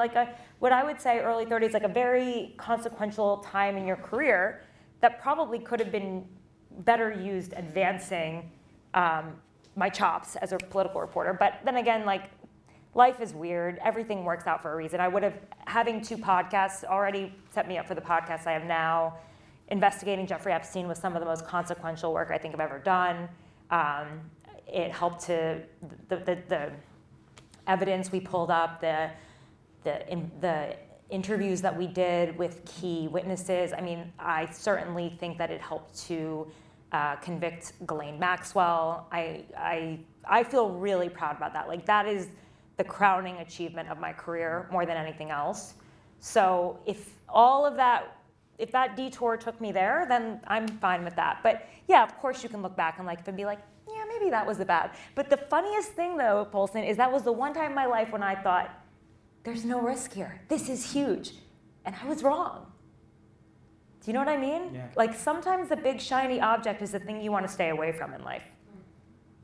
what I would say early 30s, like a very consequential time in your career that probably could have been better used advancing my chops as a political reporter. But then again, life is weird. Everything works out for a reason. Having 2 podcasts already set me up for the podcast I have now. Investigating Jeffrey Epstein was some of the most consequential work I think I've ever done. It helped to the evidence we pulled up, the interviews that we did with key witnesses. I mean, I certainly think that it helped to convict Ghislaine Maxwell. I feel really proud about that. That is the crowning achievement of my career more than anything else. So if that detour took me there, then I'm fine with that. But yeah, of course you can look back in life and be like, yeah, maybe that was bad. But the funniest thing though, Polson, is that was the one time in my life when I thought, there's no risk here. This is huge. And I was wrong. Do you know what I mean? Yeah. Sometimes the big shiny object is the thing you want to stay away from in life.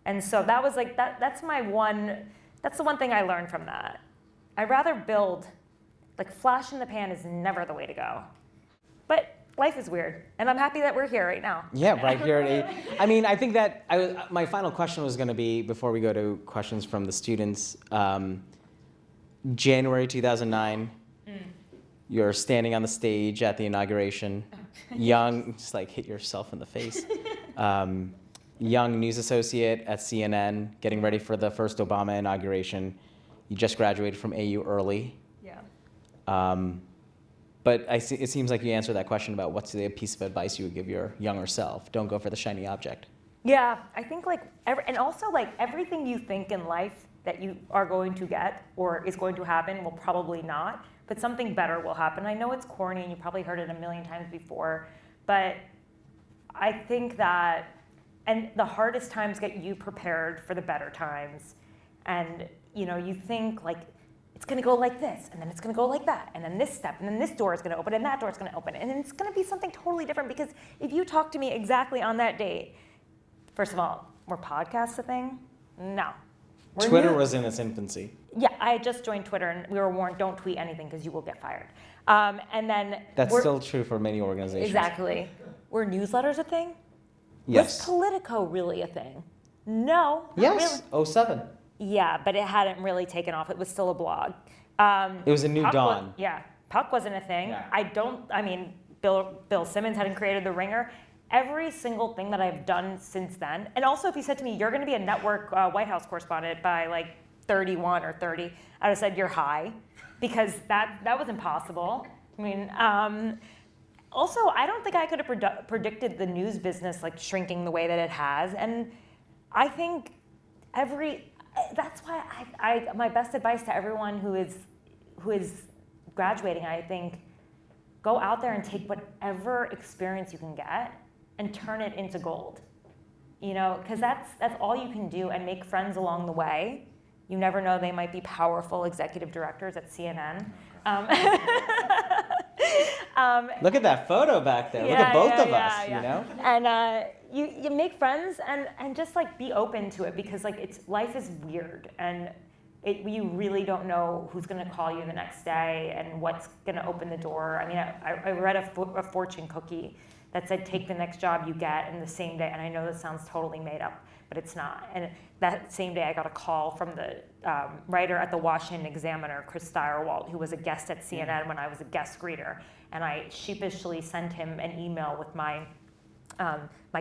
And so that was that's the one thing I learned from that. I'd rather build, flash in the pan is never the way to go. But life is weird, and I'm happy that we're here right now. Yeah, right here at 8. I mean, I think that my final question was going to be, before we go to questions from the students, January 2009, you're standing on the stage at the inauguration, young, just hit yourself in the face, young news associate at CNN, getting ready for the first Obama inauguration. You just graduated from AU early. Yeah. But it seems like you answered that question about what's the piece of advice you would give your younger self. Don't go for the shiny object. Yeah, I think and also everything you think in life that you are going to get or is going to happen will probably not, but something better will happen. I know it's corny and you probably heard it a million times before, but I think that, and the hardest times get you prepared for the better times. And you think it's going to go like this, and then it's going to go like that, and then this step, and then this door is going to open, and that door is going to open, and then it's going to be something totally different. Because if you talk to me exactly on that date, first of all, were podcasts a thing? No. Twitter was in its infancy. Yeah, I had just joined Twitter, and we were warned, don't tweet anything because you will get fired. And then That's still true for many organizations. exactly. Were newsletters a thing? Yes. Was Politico really a thing? No. Not Yes. Really. '07. Yeah, but it hadn't really taken off. It was still a blog. It was a new Puck dawn. Puck wasn't a thing. Yeah. Bill Simmons hadn't created The Ringer. Every single thing that I've done since then, and also if you said to me, you're going to be a network White House correspondent by like 31 or 30, I would have said you're high, because that was impossible. I mean, also, I don't think I could have predicted the news business like shrinking the way that it has, and I think that's why my best advice to everyone who is graduating, I think, go out there and take whatever experience you can get and turn it into gold. You know, because that's all you can do, and make friends along the way. You never know, they might be powerful executive directors at CNN. Look at that photo back there. Look at both of us, you know? And you make friends and just like be open to it, because like life is weird, and you really don't know who's going to call you the next day and what's going to open the door. I mean, I read a fortune cookie that said, take the next job you get in the same day. And I know this sounds totally made up, but it's not. And that same day I got a call from the writer at the Washington Examiner, Chris Steyerwalt, who was a guest at CNN when I was a guest greeter. And I sheepishly sent him an email with my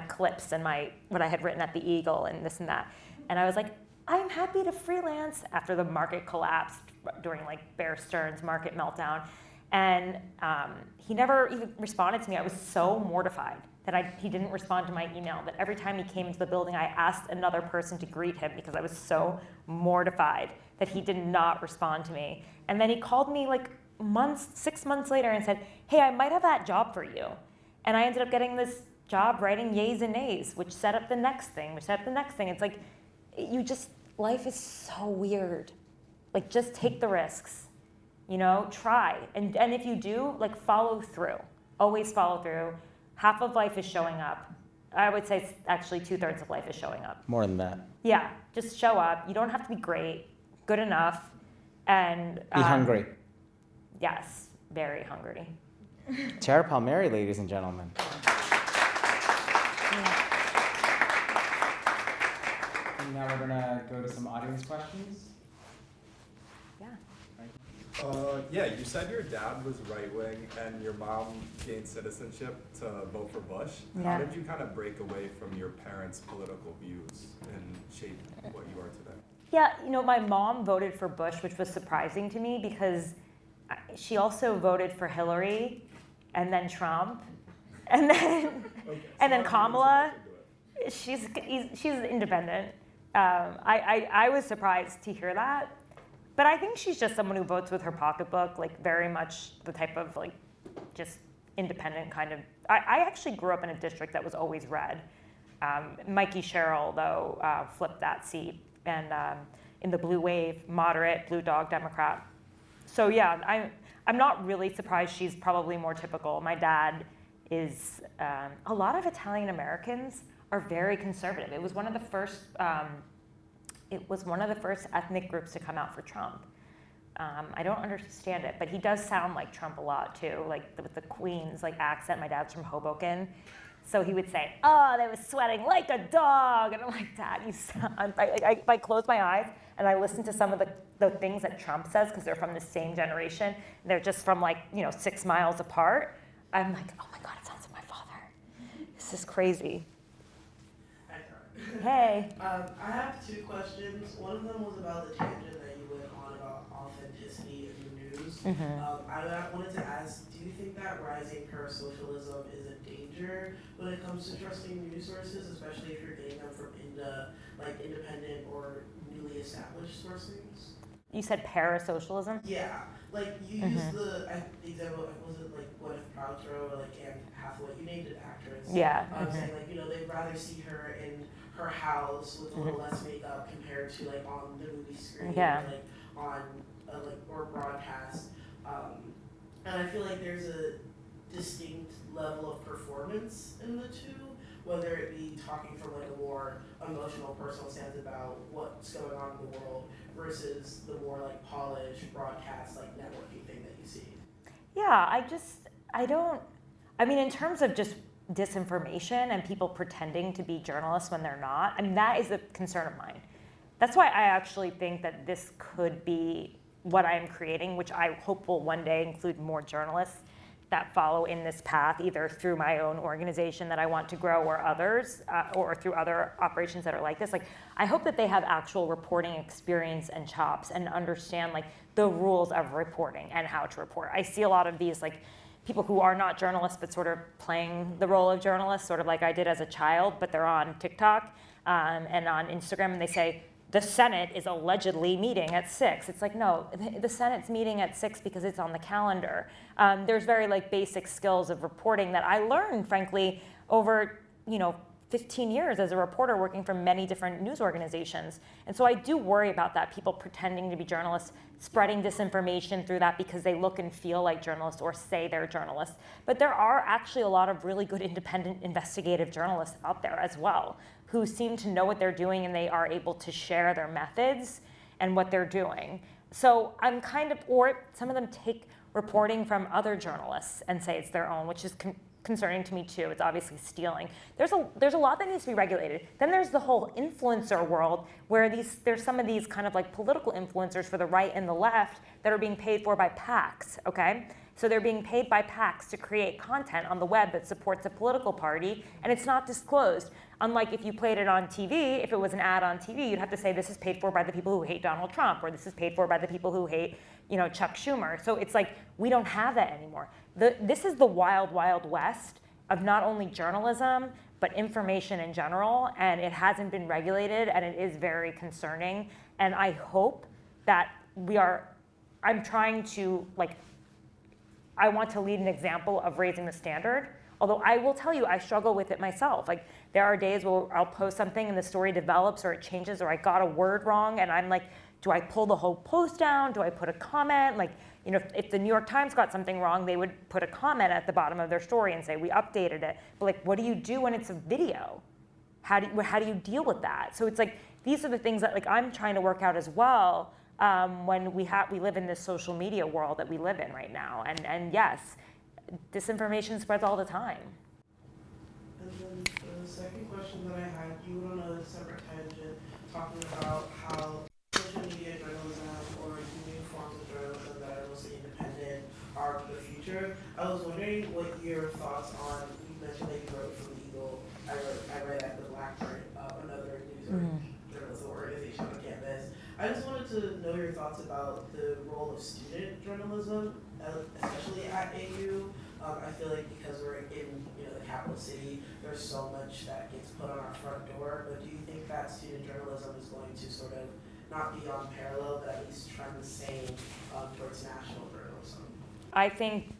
clips and what I had written at the Eagle and this and that. And I was like, I'm happy to freelance, after the market collapsed during like Bear Stearns market meltdown. And he never even responded to me. I was so mortified that he didn't respond to my email, that every time he came into the building, I asked another person to greet him, because I was so mortified that he did not respond to me. And then he called me like 6 months later and said, hey, I might have that job for you. And I ended up getting this job writing yays and nays, which set up the next thing, It's like, life is so weird. Like, just take the risks. You know, try. And if you do, like, follow through. Always follow through. Half of life is showing up. I would say actually 2/3 of life is showing up. More than that. Yeah, just show up. You don't have to be great, good enough, and be hungry. Yes, very hungry. Tara Palmeri, ladies and gentlemen. And now we're gonna go to some audience questions. Yeah, you said your dad was right-wing and your mom gained citizenship to vote for Bush. Yeah. How did you kind of break away from your parents' political views and shape what you are today? Yeah, you know, my mom voted for Bush, which was surprising to me, because she also voted for Hillary and then Trump and then Kamala. She's independent. I was surprised to hear that. But I think she's just someone who votes with her pocketbook, like very much the type of like just independent kind of. I actually grew up in a district that was always red. Mikey Sherrill, though, flipped that seat, and in the blue wave, moderate, blue dog Democrat. So yeah, I'm not really surprised she's probably more typical. My dad is, a lot of Italian Americans are very conservative. It was one of the first. It was one of the first ethnic groups to come out for Trump. I don't understand it, but he does sound like Trump a lot too, like with the Queens like accent. My dad's from Hoboken, so he would say, "Oh, they were sweating like a dog," and I'm like, "Dad, you sound." If I close my eyes and I listen to some of the things that Trump says, because they're from the same generation, they're just from 6 miles apart. I'm like, "Oh my God, it sounds like my father." This is crazy. Hey. I have 2 questions. One of them was about the tangent that you went on about authenticity in the news. I wanted to ask, do you think that rising parasocialism is a danger when it comes to trusting news sources, especially if you're getting them from independent or newly established sourcings? You said parasocialism? Yeah, like you used the example, was it like Gwyneth Paltrow or like Anne Hathaway? You named an actress. Yeah. Saying they'd rather see her in her house with a little less makeup compared to like on the movie screen, Yeah. or, like on or broadcast. And I feel like there's a distinct level of performance in the two, whether it be talking from like a more emotional, personal stance about what's going on in the world versus the more like polished broadcast, like networking thing that you see. Yeah, I mean, in terms of just disinformation and people pretending to be journalists when they're not, I mean, that is a concern of mine. That's why I actually think that this could be what I am creating, which I hope will one day include more journalists that follow in this path, either through my own organization that I want to grow or others, or through other operations that are like this. Like, I hope that they have actual reporting experience and chops and understand like the rules of reporting and how to report. I see a lot of these like people who are not journalists but sort of playing the role of journalists, sort of like I did as a child, but they're on TikTok and on Instagram, and they say, the Senate is allegedly meeting at 6. It's like, no, the Senate's meeting at 6 because it's on the calendar. There's very like basic skills of reporting that I learned, frankly, over 15 years as a reporter working for many different news organizations. And so I do worry about that, people pretending to be journalists, spreading disinformation through that because they look and feel like journalists or say they're journalists. But there are actually a lot of really good independent investigative journalists out there as well, who seem to know what they're doing and they are able to share their methods and what they're doing. So I'm or some of them take reporting from other journalists and say it's their own, which is concerning to me too. It's obviously stealing. There's a lot that needs to be regulated. Then there's the whole influencer world where there's some of these kind of like political influencers for the right and the left that are being paid for by PACs, okay? So they're being paid by PACs to create content on the web that supports a political party, and it's not disclosed. Unlike if you played it on TV, if it was an ad on TV, you'd have to say this is paid for by the people who hate Donald Trump, or this is paid for by the people who hate, Chuck Schumer. So it's like, we don't have that anymore. This is the wild, wild west of not only journalism, but information in general, and it hasn't been regulated, and it is very concerning. And I hope that I'm trying to, I want to lead an example of raising the standard. Although I will tell you, I struggle with it myself. Like, there are days where I'll post something and the story develops or it changes or I got a word wrong and I'm like, do I pull the whole post down? Do I put a comment? If the New York Times got something wrong, they would put a comment at the bottom of their story and say, we updated it. But what do you do when it's a video? How do you deal with that? So it's like, these are the things that I'm trying to work out as well when we live in this social media world that we live in right now. And yes, disinformation spreads all the time. And then the second question that I had, you went on a separate tangent talking about how social media journalism or new forms of journalism that are mostly independent are the future. I was wondering what your thoughts on, you mentioned that you wrote from the Eagle, I read at the Blackbird, another news journalism organization on campus. I just wanted to know your thoughts about the role of student journalism, especially at AU. I feel like because we're in the capital city, there's so much that gets put on our front door. But do you think that student journalism is going to sort of not be on parallel, but at least trend the same towards national journalism? I think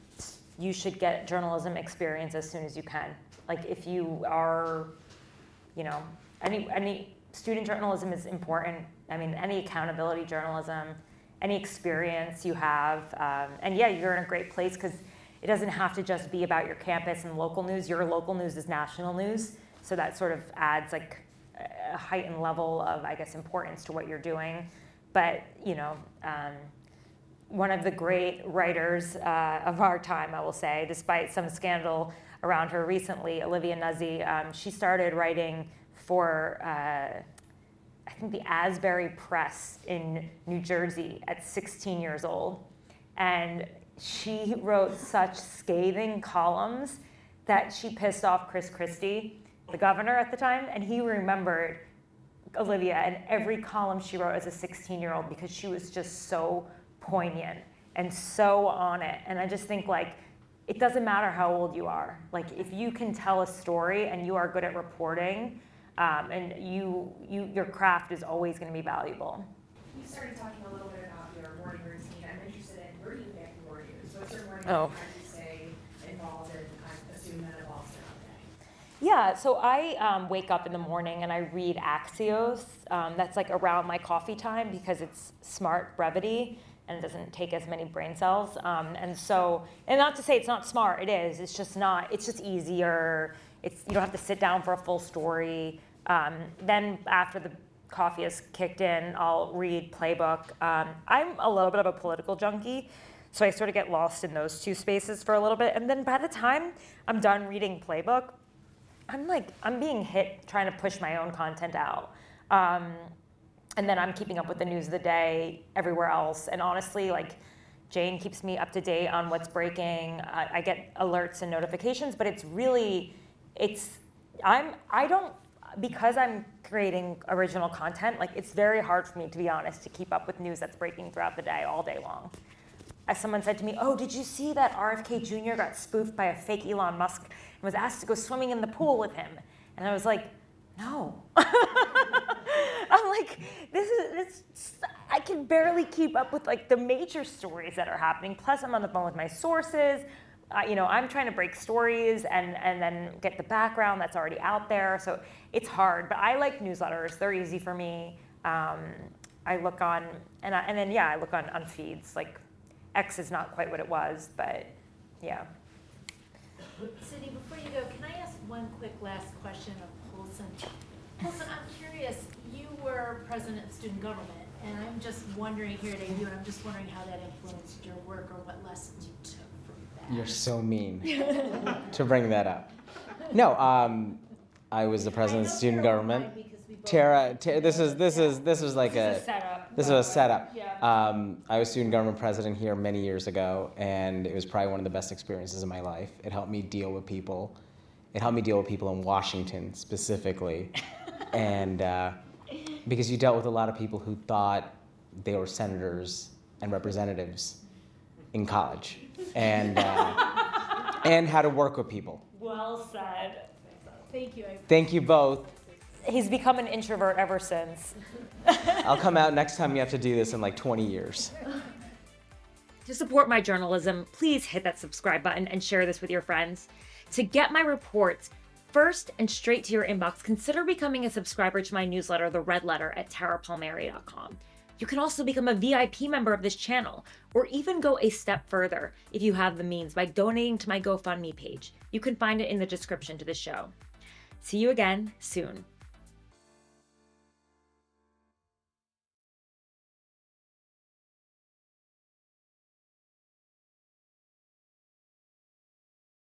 you should get journalism experience as soon as you can. Like, if you are, any student journalism is important. I mean, any accountability journalism, any experience you have, and yeah, you're in a great place because it doesn't have to just be about your campus and local news. Your local news is national news, so that sort of adds a heightened level of, I guess, importance to what you're doing. But one of the great writers of our time, I will say, despite some scandal around her recently, Olivia Nuzzi, she started writing for I think the Asbury Press in New Jersey at 16 years old, and she wrote such scathing columns that she pissed off Chris Christie, the governor at the time, and he remembered Olivia and every column she wrote as a 16-year-old because she was just so poignant and so on it. And I just think it doesn't matter how old you are. If you can tell a story and you are good at reporting, and your craft is always going to be valuable. You started talking a little bit about your morning routine. I'm interested in where do you get your news? What's your morning routine? How do you stay involved in, I assume that involves throughout the day? Yeah, so I wake up in the morning and I read Axios. That's around my coffee time because it's smart brevity and it doesn't take as many brain cells. And not to say it's not smart, it is. It's just not. It's just easier. You don't have to sit down for a full story. Then after the coffee is kicked in, I'll read Playbook. I'm a little bit of a political junkie, So I sort of get lost in those two spaces for a little bit. And then by the time I'm done reading Playbook, I'm being hit trying to push my own content out. And then I'm keeping up with the news of the day everywhere else. And honestly, like, Jane keeps me up to date on what's breaking. I get alerts and notifications, but because I'm creating original content, like, it's very hard for me, to be honest, to keep up with news that's breaking throughout the day, all day long. As someone said to me, oh, did you see that RFK Jr. got spoofed by a fake Elon Musk and was asked to go swimming in the pool with him? And I was like, no. I'm like, I can barely keep up with, like, the major stories that are happening. Plus, I'm on the phone with my sources. I'm trying to break stories and then get the background that's already out there. So it's hard, but I like newsletters. They're easy for me. I look on, I look on feeds. Like, X is not quite what it was, but yeah. Cindy, before you go, can I ask one quick last question of Polson? Polson, I'm curious, you were president of student government, and I'm just wondering here at AU, and I'm just wondering how that influenced your work or what lessons you took from that. You're so mean to bring that up. No, I was the president of student government. Tara, this is like a setup. This is a setup. Yeah. I was student government president here many years ago, and it was probably one of the best experiences of my life. It helped me deal with people. It helped me deal with people in Washington specifically, and because you dealt with a lot of people who thought they were senators and representatives in college, and how to work with people. Well said. Thank you. Thank you both. He's become an introvert ever since. I'll come out next time you have to do this in like 20 years. To support my journalism, please hit that subscribe button and share this with your friends. To get my reports first and straight to your inbox, consider becoming a subscriber to my newsletter, The Red Letter, at tarapalmeri.com. You can also become a VIP member of this channel, or even go a step further if you have the means by donating to my GoFundMe page. You can find it in the description to this show. See you again soon.